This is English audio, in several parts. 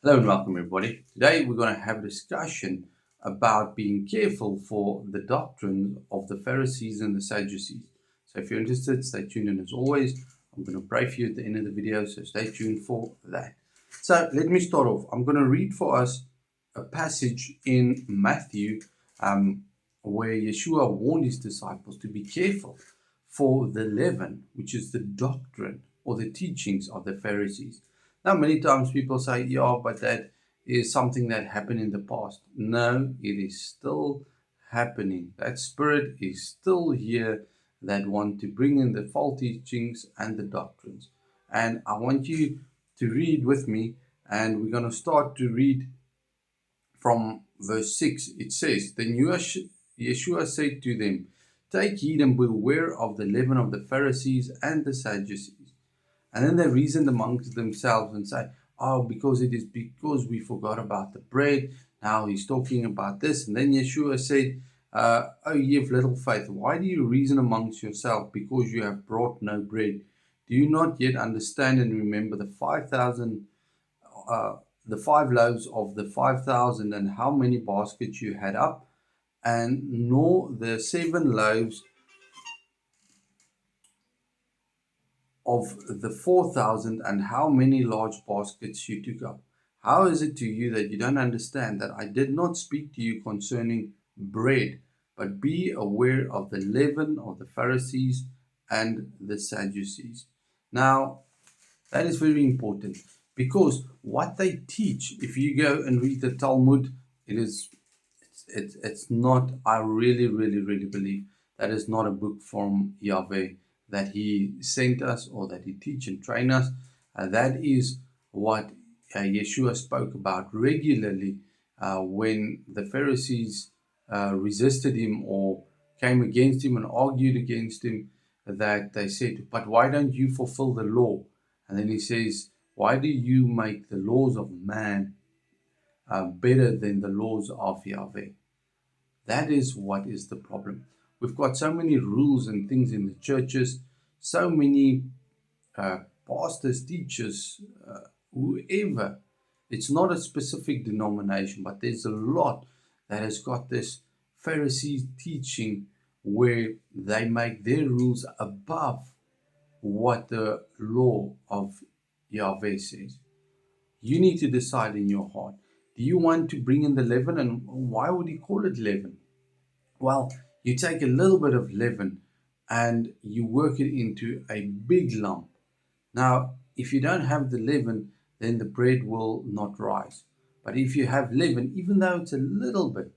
Hello and welcome, everybody. Today we're going to have a discussion about being careful for the doctrine of the Pharisees and the Sadducees. So, if you're interested, stay tuned. And as always, I'm going to pray for you at the end of the video, so stay tuned for that. So, let me start off. I'm going to read for us a passage in Matthew where Yeshua warned his disciples to be careful for the leaven, which is the doctrine or the teachings of the Pharisees. Now, many times people say, yeah, but that is something that happened in the past. No, it is still happening. That spirit is still here that want to bring in the false teachings and the doctrines. And I want you to read with me, and we're going to start to read from verse 6. It says, Then Yeshua said to them, Take heed and beware of the leaven of the Pharisees and the Sadducees. And then they reasoned amongst themselves and say, oh, because it is because we forgot about the bread. Now he's talking about this. And then Yeshua said, oh, ye of little faith, why do you reason amongst yourselves because you have brought no bread? Do you not yet understand and remember the 5,000, the 5 loaves of the 5,000 and how many baskets you had up? And nor the 7 loaves of the 4,000 and how many large baskets you took up? How is it to you that you don't understand that I did not speak to you concerning bread, but be aware of the leaven of the Pharisees and the Sadducees? Now, that is very important because what they teach, if you go and read the Talmud, it's not, I really believe that is not a book from Yahweh that he sent us or that he teach and train us. That is what Yeshua spoke about regularly when the Pharisees resisted him or came against him and argued against him, that they said, but why don't you fulfill the law? And then he says, why do you make the laws of man better than the laws of Yahweh? That is what is the problem. We've got so many rules and things in the churches, so many pastors, teachers, whoever. It's not a specific denomination, but there's a lot that has got this Pharisee teaching where they make their rules above what the law of Yahweh says. You need to decide in your heart. Do you want to bring in the leaven? And why would he call it leaven? Well, you take a little bit of leaven and you work it into a big lump. Now, if you don't have the leaven, then the bread will not rise. But if you have leaven, even though it's a little bit,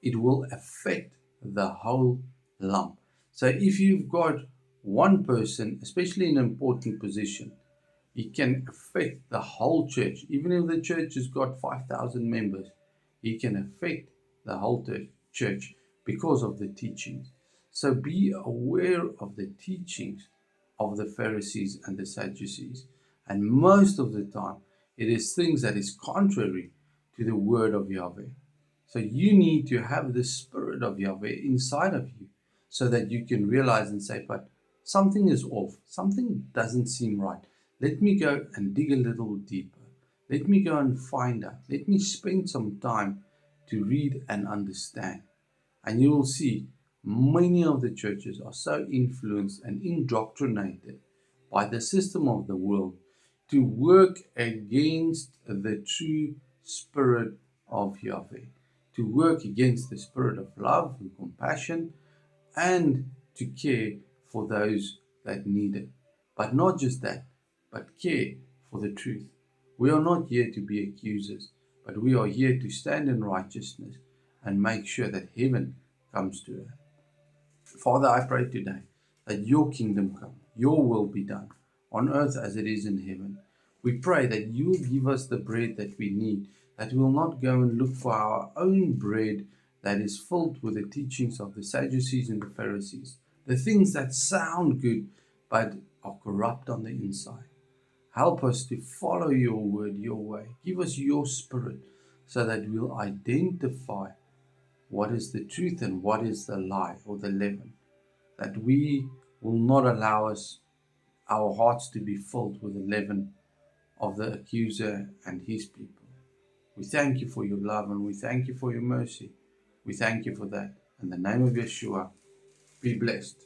it will affect the whole lump. So if you've got one person, especially in an important position, it can affect the whole church. Even if the church has got 5,000 members, it can affect the whole church because of the teachings. So be aware of the teachings of the Pharisees and the Sadducees. And most of the time, it is things that is contrary to the word of Yahweh. So you need to have the spirit of Yahweh inside of you so that you can realize and say, but something is off. Something doesn't seem right. Let me go and dig a little deeper. Let me go and find out. Let me spend some time to read and understand. And you will see many of the churches are so influenced and indoctrinated by the system of the world to work against the true spirit of Yahweh, to work against the spirit of love and compassion, and to care for those that need it. But not just that, but care for the truth. We are not here to be accusers, but we are here to stand in righteousness and make sure that heaven comes to earth. Father, I pray today that your kingdom come, your will be done on earth as it is in heaven. We pray that you will give us the bread that we need, that we will not go and look for our own bread that is filled with the teachings of the Sadducees and the Pharisees, the things that sound good but are corrupt on the inside. Help us to follow your word, your way. Give us your spirit so that we'll identify what is the truth and what is the lie or the leaven. That we will not allow our hearts to be filled with the leaven of the accuser and his people. We thank you for your love and we thank you for your mercy. We thank you for that. In the name of Yeshua, be blessed.